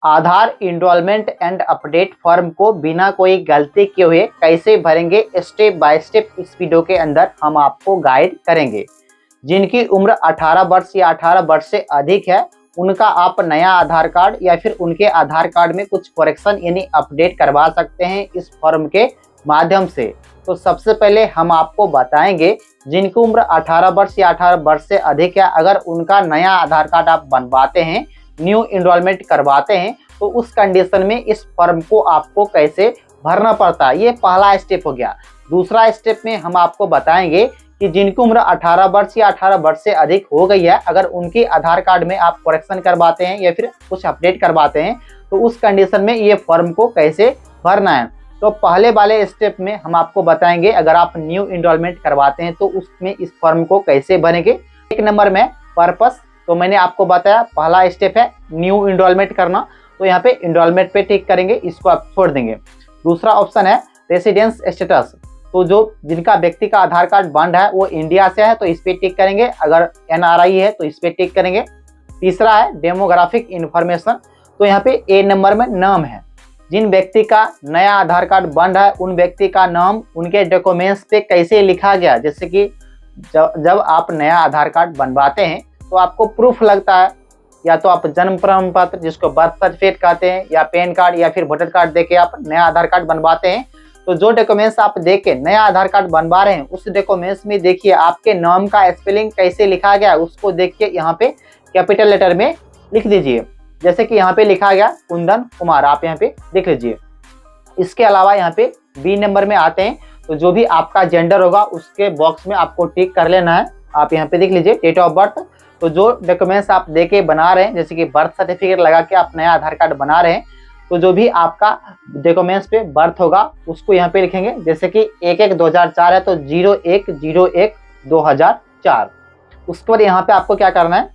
Aadhaar enrolment and update form को बिना कोई गलती किए हुए कैसे भरेंगे, स्टेप बाय स्टेप इस वीडियो के अंदर हम आपको गाइड करेंगे। जिनकी उम्र 18 वर्ष या 18 वर्ष से अधिक है उनका आप नया आधार कार्ड या फिर उनके आधार कार्ड में कुछ करेक्शन यानी अपडेट करवा सकते हैं इस फॉर्म के माध्यम से। तो सबसे पहले हम आपको बताएंगे जिनकी उम्र 18 वर्ष या 18 वर्ष से अधिक है, अगर उनका नया आधार कार्ड आप बनवाते हैं, न्यू इनरोलमेंट करवाते हैं, तो उस कंडीशन में इस फॉर्म को आपको कैसे भरना पड़ता है। ये पहला स्टेप हो गया। दूसरा स्टेप में हम आपको बताएंगे कि जिनकी उम्र 18 वर्ष या 18 वर्ष से अधिक हो गई है, अगर उनके आधार कार्ड में आप करेक्शन करवाते हैं या फिर कुछ अपडेट करवाते हैं, तो उस कंडीशन में ये फॉर्म को कैसे भरना है। तो पहले वाले स्टेप में हम आपको बताएंगे अगर आप न्यू इनरोलमेंट करवाते हैं तो उसमें इस फॉर्म को कैसे भरेंगे। एक नंबर में पर्पस, तो मैंने आपको बताया पहला स्टेप है न्यू इनरोलमेंट करना, तो यहाँ पे इनरोलमेंट पे टिक करेंगे, इसको आप छोड़ देंगे। दूसरा ऑप्शन है रेसिडेंस स्टेटस, तो जो जिनका व्यक्ति का आधार कार्ड बंद है वो इंडिया से है तो इस पे टिक करेंगे, अगर NRI है तो इस पे टिक करेंगे। तीसरा है डेमोग्राफिक इंफॉर्मेशन, तो यहाँ पे ए नंबर में नाम है। जिन व्यक्ति का नया आधार कार्ड बंद है उन व्यक्ति का नाम उनके डॉक्यूमेंट्स पे कैसे लिखा गया, जैसे कि जब आप नया आधार कार्ड बनवाते हैं तो आपको प्रूफ लगता है, या तो आप जन्म प्रमाण पत्र जिसको बर्थ सर्टिफिकेट कहते हैं, या पैन कार्ड या फिर वोटर कार्ड देके आप नया आधार कार्ड बनवाते हैं। तो जो डॉक्यूमेंट्स आप देके नया आधार कार्ड बनवा रहे हैं उस डॉक्यूमेंट्स में देखिए आपके नाम का स्पेलिंग कैसे लिखा गया है, उसको देख के यहाँ पे कैपिटल लेटर में लिख दीजिए, जैसे कि यहाँ पे लिखा गया कुंदन कुमार, आप यहाँ पे लिख लीजिए। इसके अलावा यहाँ पे बी नंबर में आते हैं, तो जो भी आपका जेंडर होगा उसके बॉक्स में आपको टिक कर लेना है। आप यहाँ पे देख लीजिए डेट ऑफ बर्थ, तो जो डॉक्यूमेंट्स आप देके बना रहे हैं, जैसे कि बर्थ सर्टिफिकेट लगा के आप नया आधार कार्ड बना रहे हैं, तो जो भी आपका डॉक्यूमेंट्स पे बर्थ होगा उसको यहाँ पे लिखेंगे, जैसे कि 1/1/2004 है तो 01/01/2004। उसके बाद यहाँ पे आपको क्या करना है,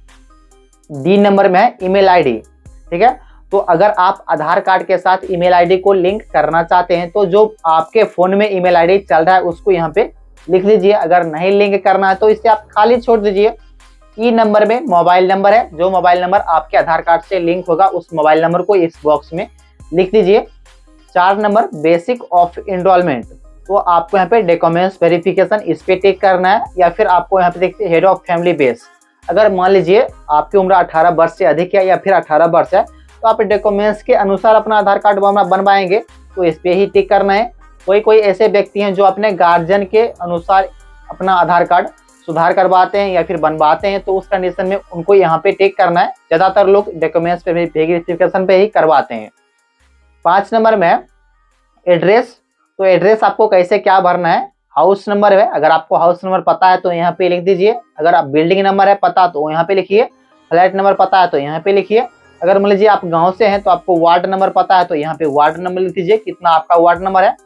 डी नंबर में है ईमेल आईडी, ठीक है। तो अगर आप आधार कार्ड के साथ ईमेल आईडी को लिंक करना चाहते हैं तो जो आपके फोन में ईमेल आईडी चल रहा है उसको यहाँ पे लिख दीजिए, अगर नहीं लिंक करना है तो इसे आप खाली छोड़ दीजिए। ई नंबर में मोबाइल नंबर है, जो मोबाइल नंबर आपके आधार कार्ड से लिंक होगा उस मोबाइल नंबर को इस बॉक्स में लिख दीजिए। 4 नंबर बेसिक ऑफ इनरोलमेंट, तो आपको यहाँ पे डॉक्यूमेंट्स वेरिफिकेशन इस पे टिक करना है, या फिर आपको यहाँ पे देखिए हेड ऑफ फैमिली बेस, अगर मान लीजिए आपकी उम्र 18 वर्ष से अधिक है या फिर 18 वर्ष है तो आप डॉक्यूमेंट्स के अनुसार अपना आधार कार्ड बनवाएंगे तो इस पे ही टिक करना है। कोई ऐसे व्यक्ति हैं जो अपने गार्जियन के अनुसार अपना आधार कार्ड सुधार करवाते हैं या फिर बनवाते हैं, तो उस कंडीशन में उनको यहाँ पे टिक करना है। ज़्यादातर लोग डॉक्यूमेंट्स पे वेरिफिकेशन पे ही करवाते हैं। 5 नंबर में एड्रेस, तो एड्रेस आपको कैसे क्या भरना है। हाउस नंबर है, अगर आपको हाउस नंबर पता है तो यहाँ पे लिख दीजिए, अगर आप बिल्डिंग नंबर है पता तो यहाँ पे लिखिए, फ्लैट नंबर पता है तो यहाँ पे लिखिए। अगर मान लीजिए आप गांव से हैं तो आपको वार्ड नंबर पता है तो यहाँ पे वार्ड नंबर लिख दीजिए, कितना आपका वार्ड नंबर है।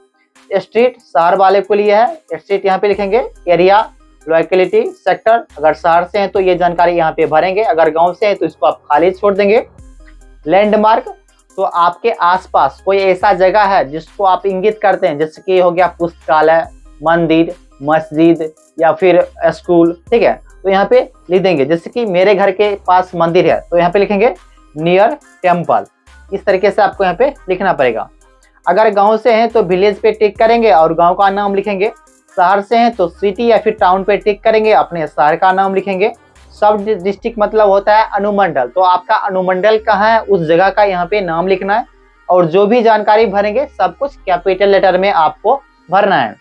स्ट्रीट शहर वाले के लिए है, स्ट्रीट यहाँ पे लिखेंगे। एरिया, लोकेलिटी, सेक्टर, अगर शहर से हैं तो ये जानकारी यहाँ पे भरेंगे, अगर गाँव से है तो इसको आप खाली छोड़ देंगे। लैंडमार्क, तो आपके आसपास कोई ऐसा जगह है जिसको आप इंगित करते हैं, जैसे कि हो गया पुस्तकालय, मंदिर, मस्जिद या फिर स्कूल, ठीक है, तो यहाँ पे लिख देंगे। जैसे कि मेरे घर के पास मंदिर है तो यहाँ पे लिखेंगे नियर टेम्पल, इस तरीके से आपको यहाँ पे लिखना पड़ेगा। अगर गांव से हैं तो विलेज पे टिक करेंगे और गांव का नाम लिखेंगे। शहर से हैं तो सिटी या फिर टाउन पे टिक करेंगे, अपने शहर का नाम लिखेंगे। सब डिस्ट्रिक्ट मतलब होता है अनुमंडल, तो आपका अनुमंडल कहाँ है उस जगह का यहाँ पे नाम लिखना है, और जो भी जानकारी भरेंगे सब कुछ कैपिटल लेटर में आपको भरना है।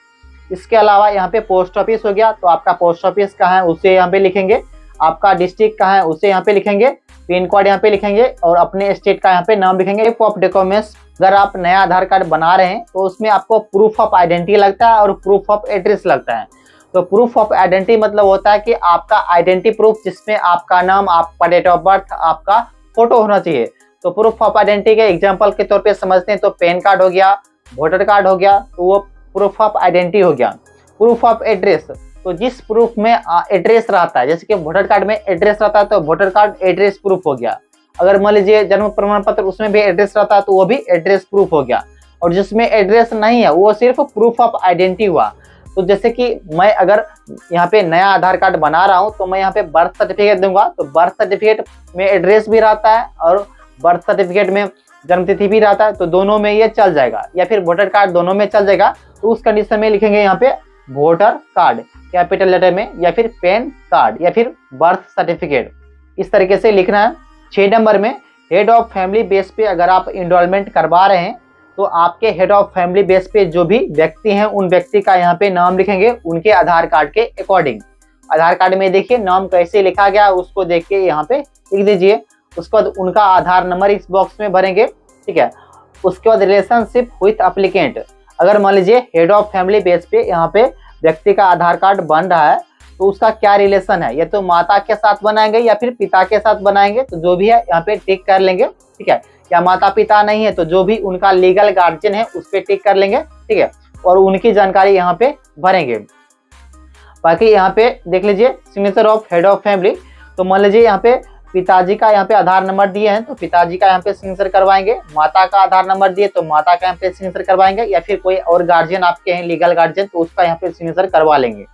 इसके अलावा यहाँ पे पोस्ट ऑफिस हो गया, तो आपका पोस्ट ऑफिस कहाँ है उसे यहाँ पे लिखेंगे, आपका डिस्ट्रिक्ट कहाँ है उसे यहाँ पे लिखेंगे, पिन कोड यहाँ पे लिखेंगे और अपने स्टेट का यहाँ पे नाम लिखेंगे। टाइप ऑफ डॉक्यूमेंट्स, अगर आप नया आधार कार्ड बना रहे हैं तो उसमें आपको प्रूफ ऑफ आइडेंटिटी लगता है और प्रूफ ऑफ एड्रेस लगता है। तो प्रूफ ऑफ आइडेंटिटी मतलब होता है कि आपका आइडेंटिटी प्रूफ जिसमें आपका नाम, आपका डेट ऑफ बर्थ, आपका फोटो होना चाहिए। तो प्रूफ ऑफ आइडेंटिटी के एग्जाम्पल के तौर पे समझते हैं तो पैन कार्ड हो गया, वोटर कार्ड हो गया, तो वो प्रूफ ऑफ आइडेंटिटी हो गया। प्रूफ ऑफ एड्रेस, तो जिस प्रूफ में एड्रेस रहता है, जैसे कि वोटर कार्ड में एड्रेस रहता है तो वोटर कार्ड एड्रेस प्रूफ हो गया। अगर मान लीजिए जन्म प्रमाण पत्र उसमें भी एड्रेस रहता है तो वो भी एड्रेस प्रूफ हो गया। और जिसमें एड्रेस नहीं है वो सिर्फ प्रूफ ऑफ आइडेंटिटी हुआ। तो जैसे कि मैं अगर यहाँ पे नया आधार कार्ड बना रहा हूँ तो मैं यहाँ पे बर्थ सर्टिफिकेट दूंगा, तो बर्थ सर्टिफिकेट में एड्रेस भी रहता है और बर्थ सर्टिफिकेट में जन्मतिथि भी रहता है, तो दोनों में ये चल जाएगा, या फिर वोटर कार्ड दोनों में चल जाएगा। तो उस कंडीशन में लिखेंगे यहाँ पे वोटर कार्ड कैपिटल लेटर में, या फिर पैन कार्ड, या फिर बर्थ सर्टिफिकेट, इस तरीके से लिखना है। 6 नंबर में हेड ऑफ फैमिली बेस पे अगर आप इनरोलमेंट करवा रहे हैं तो आपके हेड ऑफ फैमिली बेस पे जो भी व्यक्ति हैं उन व्यक्ति का यहाँ पे नाम लिखेंगे उनके आधार कार्ड के अकॉर्डिंग। आधार कार्ड में देखिए नाम कैसे लिखा गया उसको देख के यहाँ पे लिख दीजिए। उसके बाद उनका आधार नंबर इस बॉक्स में भरेंगे, ठीक है। उसके बाद रिलेशनशिप विथ एप्लीकेंट, अगर मान लीजिए हेड ऑफ फैमिली बेस पे यहाँ पे व्यक्ति का आधार कार्ड बन रहा है तो उसका क्या रिलेशन है, या तो माता के साथ बनाएंगे या फिर पिता के साथ बनाएंगे, तो जो भी है यहाँ पे टिक कर लेंगे, ठीक है। या माता पिता नहीं है तो जो भी उनका लीगल गार्जियन है उस पर टिक कर लेंगे, ठीक है, और उनकी जानकारी यहाँ पे भरेंगे। बाकी यहाँ पे देख लीजिए signature of head of family, तो मान लीजिए यहाँ पे पिताजी का यहाँ पे आधार नंबर दिए हैं तो पिताजी का यहाँ पे सिग्नेचर करवाएंगे, माता का आधार नंबर दिए तो माता का यहाँ पे सिग्नेचर करवाएंगे, या फिर कोई और गार्जियन आपके हैं लीगल गार्जियन तो उसका यहाँ पे सिग्नेचर करवा लेंगे।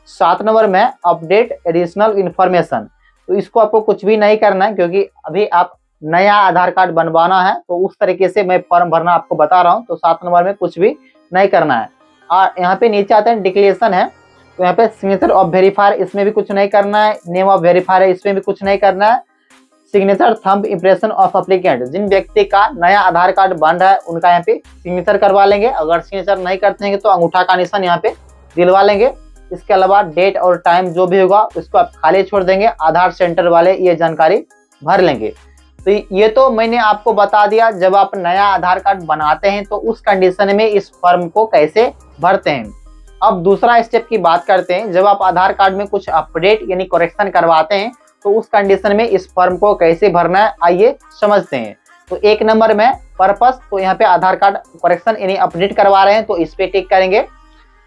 7 नंबर में अपडेट एडिशनल इंफॉर्मेशन, तो इसको आपको कुछ भी नहीं करना है क्योंकि अभी आप नया आधार कार्ड बनवाना है तो उस तरीके से मैं फॉर्म भरना आपको बता रहा हूँ। तो 7 नंबर में कुछ भी नहीं करना है। और यहाँ पे नीचे आते हैं डिक्लेरेशन है, तो यहाँ पे सिग्नेचर ऑफ वेरीफायर इसमें भी कुछ नहीं करना है, नेम ऑफ वेरीफायर है इसमें भी कुछ नहीं करना है। Signature thumb impression of applicant, जिन व्यक्ति का नया आधार कार्ड बन रहा है उनका यहाँ पे सिग्नेचर करवा लेंगे, अगर सिग्नेचर नहीं करते हैं तो अंगूठा का निशान यहाँ पे दिलवा लेंगे। इसके अलावा डेट और टाइम जो भी होगा उसको आप खाली छोड़ देंगे, आधार सेंटर वाले ये जानकारी भर लेंगे। तो ये तो मैंने आपको बता दिया जब आप नया आधार कार्ड बनाते हैं तो उस कंडीशन में इस फॉर्म को कैसे भरते हैं। अब दूसरा स्टेप की बात करते हैं, जब आप आधार कार्ड में कुछ अपडेट यानी करेक्शन करवाते हैं तो उस कंडीशन में इस फॉर्म को कैसे भरना है आइए समझते हैं। तो 1 नंबर में पर्पस, तो यहाँ पे आधार कार्ड करेक्शन यानी अपडेट करवा रहे हैं तो इस पे टिक करेंगे।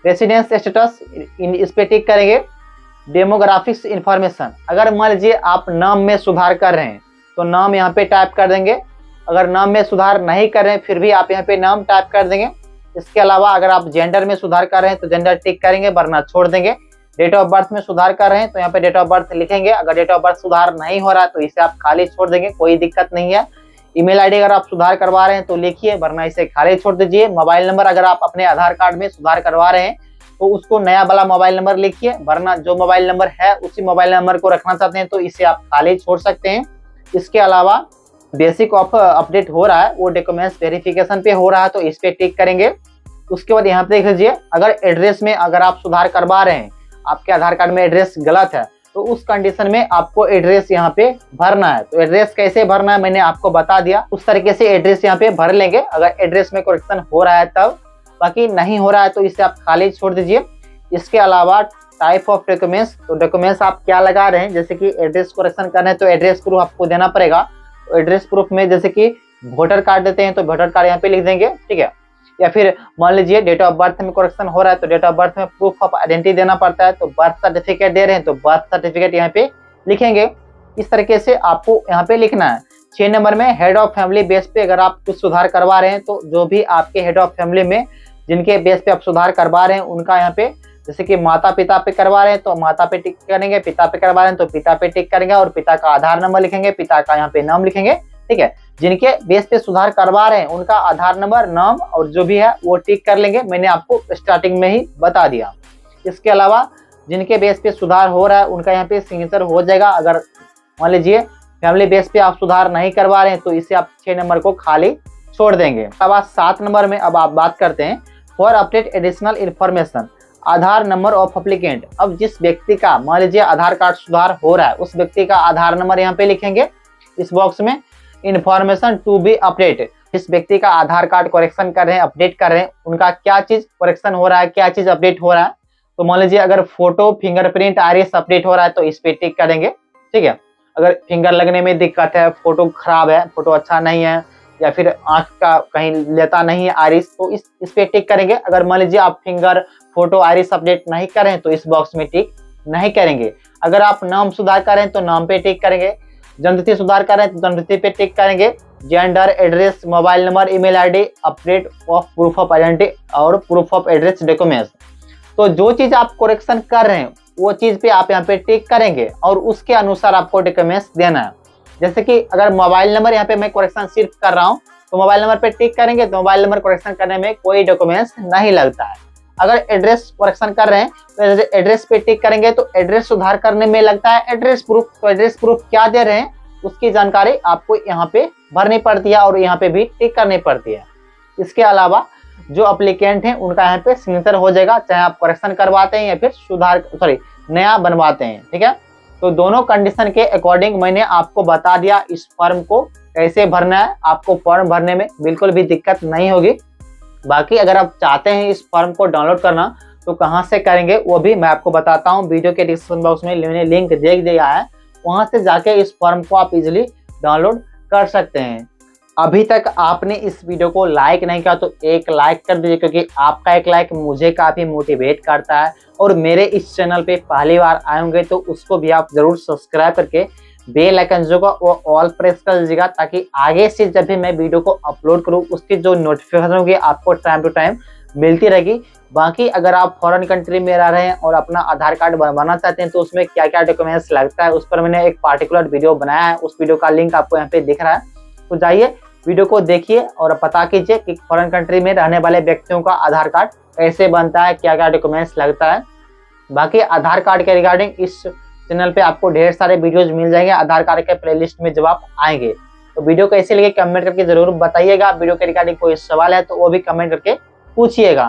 रेसिडेंस स्टेटस इस पे टिक करेंगे। डेमोग्राफिक्स इंफॉर्मेशन, अगर मान लीजिए आप नाम में सुधार कर रहे हैं तो नाम यहाँ पे टाइप कर देंगे, अगर नाम में सुधार नहीं कर रहे हैं फिर भी आप यहाँ पे नाम टाइप कर देंगे। इसके अलावा अगर आप जेंडर में सुधार कर रहे हैं तो जेंडर टिक करेंगे वरना छोड़ देंगे। डेट ऑफ बर्थ में सुधार कर रहे हैं तो यहाँ पे डेट ऑफ बर्थ लिखेंगे, अगर डेट ऑफ बर्थ सुधार नहीं हो रहा है तो इसे आप खाली छोड़ देंगे, कोई दिक्कत नहीं है। ईमेल आईडी अगर आप सुधार करवा रहे हैं तो लिखिए वरना इसे खाली छोड़ दीजिए। मोबाइल नंबर अगर आप अपने आधार कार्ड में सुधार करवा रहे हैं तो उसको नया वाला मोबाइल नंबर लिखिए, वरना जो मोबाइल नंबर है उसी मोबाइल नंबर को रखना चाहते हैं तो इसे आप खाली छोड़ सकते हैं। इसके अलावा बेसिक ऑफ अपडेट हो रहा है वो डॉक्यूमेंट्स वेरिफिकेशन पे हो रहा है तो इस पे टिक करेंगे। उसके बाद यहाँ पे देख लीजिए अगर एड्रेस में अगर आप सुधार करवा रहे हैं, आपके आधार कार्ड में एड्रेस गलत है तो उस कंडीशन में आपको एड्रेस यहाँ पे भरना है। तो एड्रेस कैसे भरना है मैंने आपको बता दिया, उस तरीके से एड्रेस यहाँ पे भर लेंगे अगर एड्रेस में करेक्शन हो रहा है तब, बाकी नहीं हो रहा है तो इसे आप खाली छोड़ दीजिए। इसके अलावा टाइप ऑफ डॉक्यूमेंट्स, तो डॉक्यूमेंट्स आप क्या लगा रहे हैं, जैसे कि एड्रेस करेक्शन करना है तो एड्रेस प्रूफ आपको देना पड़ेगा। तो एड्रेस प्रूफ में जैसे कि वोटर कार्ड देते हैं तो वोटर कार्ड यहाँ पे लिख देंगे, ठीक है। या फिर मान लीजिए डेट ऑफ बर्थ में करेक्शन हो रहा है तो डेट ऑफ बर्थ में प्रूफ ऑफ आइडेंटिटी देना पड़ता है, तो बर्थ सर्टिफिकेट दे रहे हैं तो बर्थ सर्टिफिकेट यहाँ पे लिखेंगे। इस तरीके से आपको यहाँ पे लिखना है। 6 नंबर में हेड ऑफ फैमिली बेस पे अगर आप कुछ सुधार करवा रहे हैं तो जो भी आपके हेड ऑफ फैमिली में जिनके बेस पे आप सुधार करवा रहे हैं उनका यहाँ पे, जैसे कि माता पिता पे करवा रहे हैं तो माता पे टिक करेंगे, पिता पे करवा रहे हैं तो पिता पे टिक करेंगे और पिता का आधार नंबर लिखेंगे, पिता का यहाँ पे नाम लिखेंगे, ठीक है। जिनके बेस पे सुधार करवा रहे हैं उनका आधार नंबर, नाम और जो भी है वो टिक कर लेंगे, मैंने आपको स्टार्टिंग में ही बता दिया। इसके अलावा जिनके बेस पे सुधार हो रहा है उनका यहाँ पे सिग्नेचर हो जाएगा। अगर मान लीजिए फैमिली बेस पे आप सुधार नहीं करवा रहे हैं तो इसे आप 6 नंबर को खाली छोड़ देंगे। अब 7 नंबर में अब आप बात करते हैं for update additional information, Aadhaar number of applicant. अब जिस व्यक्ति का मान लीजिए आधार कार्ड सुधार हो रहा है उस व्यक्ति का आधार नंबर यहाँ पे लिखेंगे इस बॉक्स में। इन्फॉर्मेशन टू बी अपडेट, जिस व्यक्ति का आधार कार्ड करेक्शन कर रहे हैं, अपडेट कर रहे हैं, उनका क्या चीज करेक्शन हो रहा है, क्या चीज अपडेट हो रहा है। तो मान लीजिए अगर फोटो, फिंगरप्रिंट, आइरिस अपडेट हो रहा है तो इस पे टिक करेंगे, ठीक है। अगर फिंगर लगने में दिक्कत है, फोटो खराब है, फोटो अच्छा नहीं है या फिर आंख का कहीं लेता नहीं है आइरिस तो इस पे टिक करेंगे। अगर मान लीजिए आप फिंगर, फोटो, आइरिस अपडेट नहीं कर रहे हैं तो इस बॉक्स में टिक नहीं करेंगे। अगर आप नाम सुधार कर रहे हैं तो नाम पे टिक करेंगे, जन्मतिथि सुधार कर रहे हैं तो जन्मतिथि पे टिक करेंगे, gender, address, mobile number, email ID, update of proof of identity और प्रूफ ऑफ एड्रेस डॉक्यूमेंट्स। तो जो चीज आप करेक्शन कर रहे हैं वो चीज पे आप यहाँ पे टिक करेंगे और उसके अनुसार आपको डॉक्यूमेंट्स देना है। जैसे कि अगर मोबाइल नंबर यहाँ पे मैं करेक्शन सिर्फ कर रहा हूँ तो मोबाइल नंबर पे टिक करेंगे तो मोबाइल नंबर करेक्शन करने में कोई डॉक्यूमेंट्स नहीं लगता है। अगर एड्रेस करेक्शन कर रहे हैं तो एड्रेस पे टिक करेंगे तो एड्रेस सुधार करने में लगता है एड्रेस प्रूफ। तो एड्रेस प्रूफ क्या दे रहे हैं उसकी जानकारी आपको यहाँ पे भरनी पड़ती है और यहाँ पे भी टिक करनी पड़ती है। इसके अलावा जो अप्लीकेंट हैं उनका यहाँ पे सिग्नेचर हो जाएगा, चाहे आप करेक्शन करवाते हैं या फिर नया बनवाते हैं। ठीक है, तो दोनों कंडीशन के अकॉर्डिंग मैंने आपको बता दिया इस फॉर्म को कैसे भरना है। आपको फॉर्म भरने में बिल्कुल भी दिक्कत नहीं होगी। बाकी अगर आप चाहते हैं इस फॉर्म को डाउनलोड करना तो कहाँ से करेंगे वो भी मैं आपको बताता हूँ। वीडियो के डिस्क्रिप्शन बॉक्स में मैंने लिंक दे दिया है, वहां से जाके इस फॉर्म को आप इजिली डाउनलोड कर सकते हैं। अभी तक आपने इस वीडियो को लाइक नहीं किया तो एक लाइक कर दीजिए, क्योंकि आपका एक लाइक मुझे काफ़ी मोटिवेट करता है। और मेरे इस चैनल पे पहली बार आए होंगे तो उसको भी आप ज़रूर सब्सक्राइब करके बेल आइकन जो का वो ऑल प्रेस कर दीजिएगा, ताकि आगे से जब भी मैं वीडियो को अपलोड करूँ उसकी जो नोटिफिकेशन होगी आपको टाइम टू टाइम मिलती रहेगी। बाकी अगर आप फॉरेन कंट्री में रह रहे हैं और अपना आधार कार्ड बनवाना चाहते हैं तो उसमें क्या क्या डॉक्यूमेंट्स लगता है उस पर मैंने एक पार्टिकुलर वीडियो बनाया है। उस वीडियो का लिंक आपको यहाँ पे दिख रहा है, तो जाइए वीडियो को देखिए और पता कीजिए कि फॉरेन कंट्री में रहने वाले व्यक्तियों का आधार कार्ड कैसे बनता है, क्या क्या डॉक्यूमेंट्स लगता है। बाकी आधार कार्ड के रिगार्डिंग इस चैनल पे आपको ढेर सारे वीडियोज मिल जाएंगे आधार कार्ड के प्लेलिस्ट में जब आप आएंगे। तो वीडियो कैसे लगे कमेंट करके जरूर बताइएगा। वीडियो के रिगार्डिंग कोई सवाल है तो वो भी कमेंट करके पूछिएगा।